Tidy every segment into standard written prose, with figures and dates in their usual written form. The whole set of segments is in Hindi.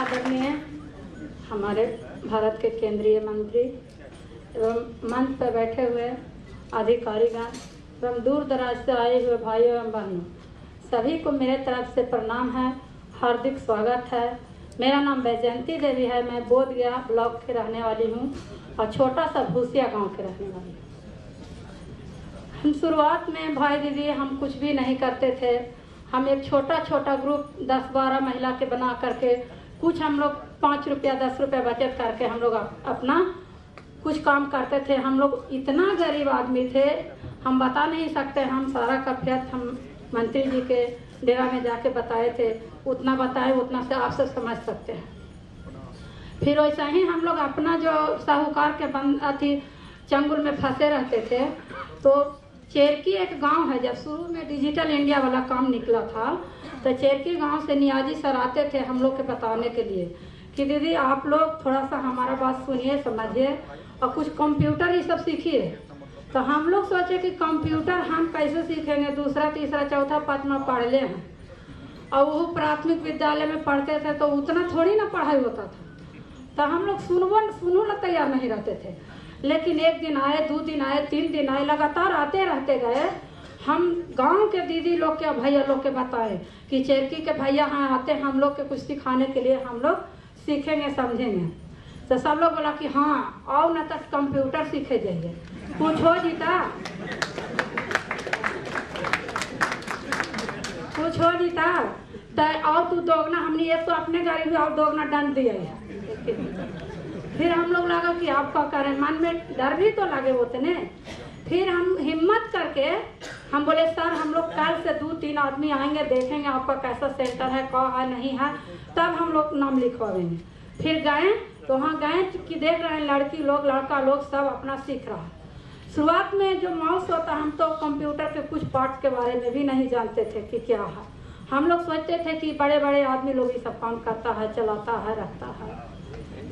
आदरणीय हमारे भारत के केंद्रीय मंत्री एवं मंच पर बैठे हुए अधिकारीगण एवं दूर दराज से आए हुए भाइयों एवं बहनों, सभी को मेरे तरफ से प्रणाम है, हार्दिक स्वागत है। मेरा नाम वैजयंती देवी है। मैं बोधगया ब्लॉक के रहने वाली हूँ और छोटा सा भूसिया गांव के रहने वाली हूँ। हम शुरुआत में भाई दीदी हम कुछ भी नहीं करते थे। हम एक छोटा ग्रुप 10-12 महिला के बना करके कुछ हम लोग 5 रुपया 10 रुपया बचत करके हम लोग अपना कुछ काम करते थे। हम लोग इतना गरीब आदमी थे, हम बता नहीं सकते। हम सारा कफियत हम मंत्री जी के डेरा में जाके बताए थे, उतना बताए उतना से आप सब समझ सकते हैं। फिर वैसा ही हम लोग अपना जो साहूकार के अथी चंगुल में फंसे रहते थे, तो चेरकी एक गांव है। जब शुरू में डिजिटल इंडिया वाला काम निकला था तो चेरकी गांव से नियाजी सर आते थे हम लोग के बताने के लिए कि दीदी आप लोग थोड़ा सा हमारा बात सुनिए, समझिए और कुछ कंप्यूटर ये सब सीखिए। तो हम लोग सोचे कि कंप्यूटर हम कैसे सीखेंगे, दूसरा तीसरा चौथा पाँचवा पढ़ ले हैं और वो प्राथमिक विद्यालय में पढ़ते थे तो उतना थोड़ी ना पढ़ाई होता था। तो हम लोग सुनू ना तैयार नहीं रहते थे। लेकिन एक दिन आए, 2 दिन आए, 3 दिन आए, लगातार आते रहते गए। हम गांव के दीदी लोग के भैया लोग के बताए कि चेरकी के भैया हाँ आते हम लोग के कुछ सिखाने के लिए, हम लोग सीखेंगे समझेंगे। तो सब लोग बोला कि हाँ आओ न तक कंप्यूटर सीखे जाइए। कुछ हो जीता तो और तू दोगुना, हमने एक तो अपने गाड़ी में और दोगुना दंड दिया है। फिर हम लोग लगा कि आप क्या करें, मन में डर भी तो लगे होते ने। फिर हम हिम्मत करके हम बोले सर हम लोग कल से 2-3 आदमी आएंगे, देखेंगे आपका कैसा सेंटर है, क्या है नहीं है, तब हम लोग नाम लिखवाएंगे। फिर गए तो वहाँ गए कि देख रहे हैं लड़की लोग लड़का लोग सब अपना सीख रहा है। शुरुआत में जो माउस होता, हम तो कंप्यूटर के कुछ पार्ट्स के बारे में भी नहीं जानते थे कि क्या है। हम लोग सोचते थे कि बड़े बड़े आदमी लोग ये सब काम करता है, चलाता है, रखता है।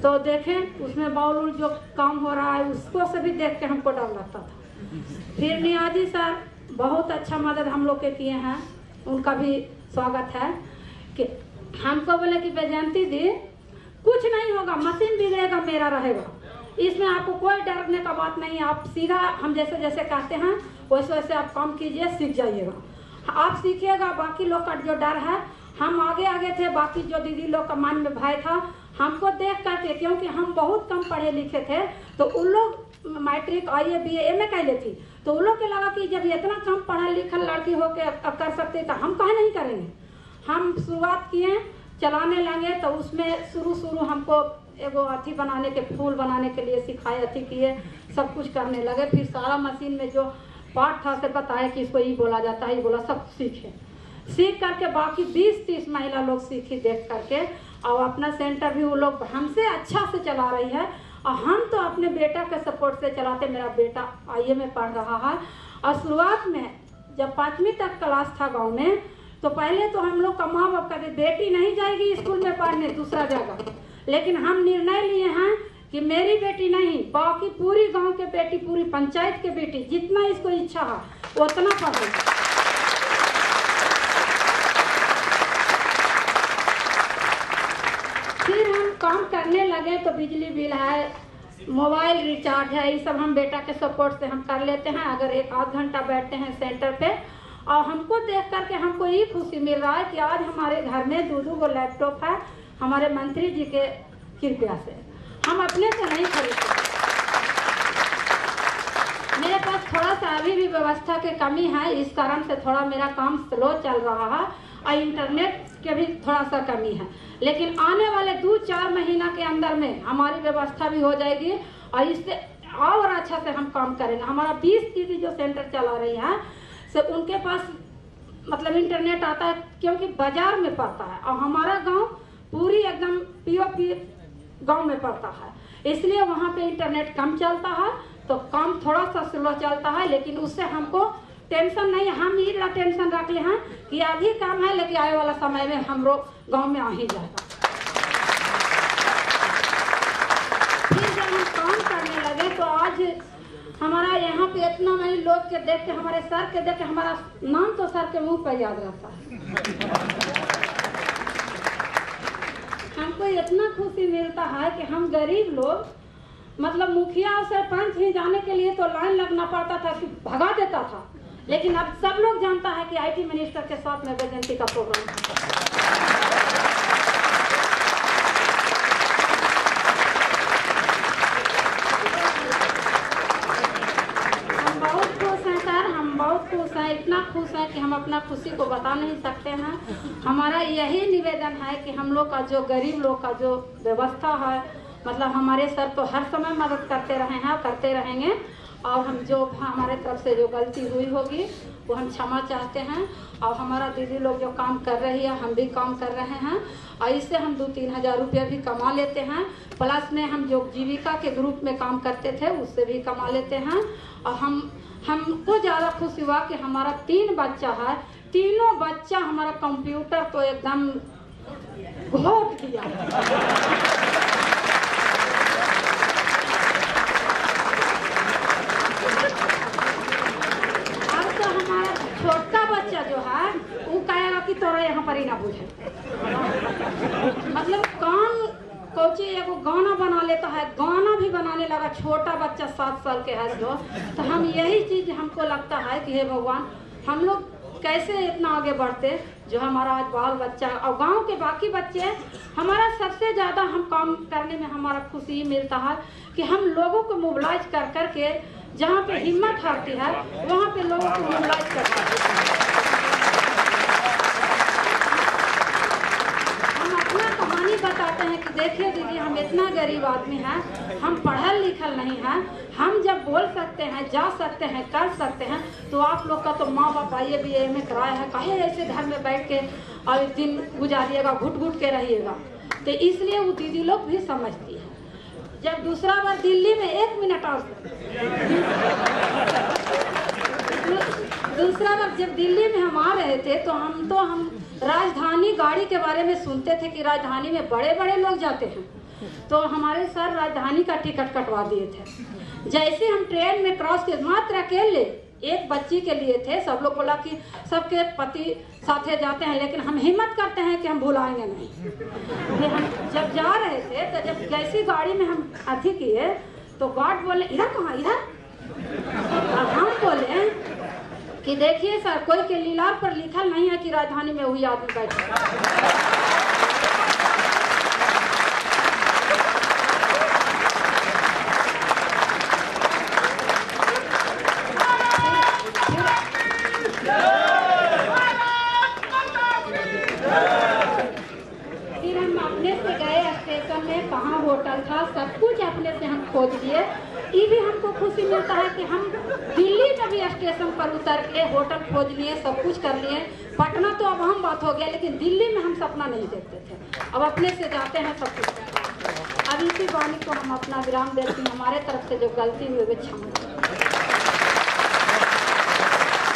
तो देखें उसमें बाउल जो काम हो रहा है उसको से भी देख के हमको डर लगता था। फिर नियाजी सर बहुत अच्छा मदद हम लोग के किए हैं, उनका भी स्वागत है। कि हमको बोले कि वैजयंती दी कुछ नहीं होगा, मशीन बिगड़ेगा मेरा रहेगा, इसमें आपको कोई डरने का बात नहीं। आप सीधा हम जैसे जैसे कहते हैं वैसे वैसे आप काम कीजिए, सीख जाइएगा। आप सीखिएगा, बाकी लोग का जो डर है, हम आगे थे। बाकी जो दीदी लोग का मन में भय था हमको देख करके, क्योंकि हम बहुत कम पढ़े लिखे थे, तो उन लोग मैट्रिक IE BA MA कैले थी, तो उन लोग के लगा कि जब इतना कम पढ़ा लिखा लड़की हो के कर सकते तो हम काहे नहीं करेंगे। हम शुरुआत किए, चलाने लगे। तो उसमें शुरू हमको एगो अथी बनाने के, फूल बनाने के लिए सिखाए, अथी किए, सब कुछ करने लगे। फिर सारा मशीन में जो पार्ट था से बताया कि इसको ये बोला जाता है, ये बोला, सब सीखे। सीख करके बाकी 20-30 महिला लोग सीखी देख करके, और अपना सेंटर भी वो लोग हमसे अच्छा से चला रही है। और हम तो अपने बेटा के सपोर्ट से चलाते। मेरा बेटा IE में पढ़ रहा है। और शुरुआत में जब 5वीं तक क्लास था गांव में, तो पहले तो हम लोग का माँ बाप कहते बेटी नहीं जाएगी स्कूल में पढ़ने दूसरा जगह। लेकिन हम निर्णय लिए हैं कि मेरी बेटी नहीं, बाकी पूरी गाँव के बेटी, पूरी पंचायत के बेटी, जितना इसको इच्छा है उतना पढ़े। फिर हम काम करने लगे तो बिजली बिल है, मोबाइल रिचार्ज है, ये सब हम बेटा के सपोर्ट से हम कर लेते हैं। अगर 1-8 घंटा बैठते हैं सेंटर पे, और हमको देख करके हमको ये खुशी मिल रहा है कि आज हमारे घर में 2-2 गो लैपटॉप है, हमारे मंत्री जी के कृपया से। हम अपने से नहीं खरीदते। मेरे पास थोड़ा सा अभी भी व्यवस्था की कमी है, इस कारण से थोड़ा मेरा काम स्लो चल रहा है और इंटरनेट के भी थोड़ा सा कमी है। लेकिन आने वाले 2-4 महीना के अंदर में हमारी व्यवस्था भी हो जाएगी और इससे और अच्छा से हम काम करेंगे। हमारा 20 दीदी जो सेंटर चला रही है से उनके पास मतलब इंटरनेट आता है, क्योंकि बाजार में पड़ता है और हमारा गांव पूरी एकदम POP गांव में पड़ता है, इसलिए वहाँ पे इंटरनेट कम चलता है, तो काम थोड़ा सा स्लो चलता है। लेकिन उससे हमको टेंशन नहीं, हम ये टेंशन रख ले हैं कि अभी काम है लेकिन आने वाला समय में हम लोग गाँव में आ ही जाएगा। फिर जब हम काम करने लगे तो आज हमारा यहाँ पे इतना नहीं लोग के देख के, हमारे सर के देख के, हमारा नाम तो सर के मुंह पर याद रहता है। हमको इतना खुशी मिलता है कि हम गरीब लोग, मतलब मुखिया और सरपंच ही जाने के लिए तो लाइन लगना पड़ता था कि भगा देता था, लेकिन अब सब लोग जानता है कि आईटी मिनिस्टर के साथ में वैजयंती का प्रोग्राम है। हम बहुत खुश हैं सर, हम बहुत खुश हैं, इतना खुश हैं कि हम अपना खुशी को बता नहीं सकते हैं। हमारा यही निवेदन है कि हम लोग का जो गरीब लोग का जो व्यवस्था है, मतलब हमारे सर तो हर समय मदद करते रहे हैं और करते रहेंगे, और हम जो हमारे तरफ से जो गलती हुई होगी वो हम क्षमा चाहते हैं। और हमारा दीदी लोग जो काम कर रही है, हम भी काम कर रहे हैं, और इससे हम 2-3 हज़ार रुपये भी कमा लेते हैं। प्लस में हम जो जीविका के ग्रुप में काम करते थे उससे भी कमा लेते हैं। और हमको ज़्यादा खुशी हुआ कि हमारा 3 बच्चा है, तीनों बच्चा हमारा कंप्यूटर को एकदम घोट दिया। छोटा बच्चा जो है वो कहेगा कि तोरा यहाँ पर ही ना बुझे, मतलब कान कोची एगो गाना बना लेता है, गाना भी बनाने लगा, छोटा बच्चा 7 साल के है जो। तो हम यही चीज़ हमको लगता है कि हे भगवान, हम लोग कैसे इतना आगे बढ़ते, जो हमारा आज बाल बच्चा और गांव के बाकी बच्चे, हमारा सबसे ज़्यादा हम काम करने में हमारा खुशी मिलता है कि हम लोगों को मोबिलाइज कर करके जहाँ पे हिम्मत हारती है वहाँ पे लोगों को मोबिलाइज करते हैं। हम अपना कहानी बताते हैं कि देखिए दीदी, हम इतना गरीब आदमी हैं, हम पढ़ल लिखल नहीं हैं, हम जब बोल सकते हैं, जा सकते हैं, कर सकते हैं, तो आप लोग का तो माँ बाप आइए भी में कराया है, कहे ऐसे घर में बैठ के और दिन गुजारिएगा, घुट घुट के रहिएगा। तो इसलिए वो दीदी लोग भी समझती है। जब दूसरा बार दिल्ली में 1 मिनट और दूसरा बार जब दिल्ली में हम आ रहे थे तो हम राजधानी गाड़ी के बारे में सुनते थे कि राजधानी में बड़े बड़े लोग जाते हैं, तो हमारे सर राजधानी का टिकट कटवा दिए थे। जैसे हम ट्रेन में क्रॉस किए, मात्र अकेले एक बच्ची के लिए थे, सब लोग बोला कि सबके पति साथे जाते हैं, लेकिन हम हिम्मत करते हैं कि हम भुलाएंगे नहीं। फिर हम जब जा रहे थे तो जब जैसी गाड़ी में हम अथी किए तो गार्ड बोले इधर कहाँ, इधर। और हम बोले कि देखिए सर, कोई के लीलार पर लिखल नहीं है कि राजधानी में हुई आदमी बैठे। कहाँ होटल था, सब कुछ अपने से हम खोज लिए। ये भी हमको खुशी मिलता है कि हम दिल्ली में भी स्टेशन पर उतर के होटल खोज लिए, सब कुछ कर लिए। पटना तो अब हम बात हो गया, लेकिन दिल्ली में हम सपना नहीं देखते थे, अब अपने से जाते हैं सब कुछ। अब इसी वाणी को हम अपना विराम देते हैं। हमारे तरफ से जो गलती हुई वो क्षमा।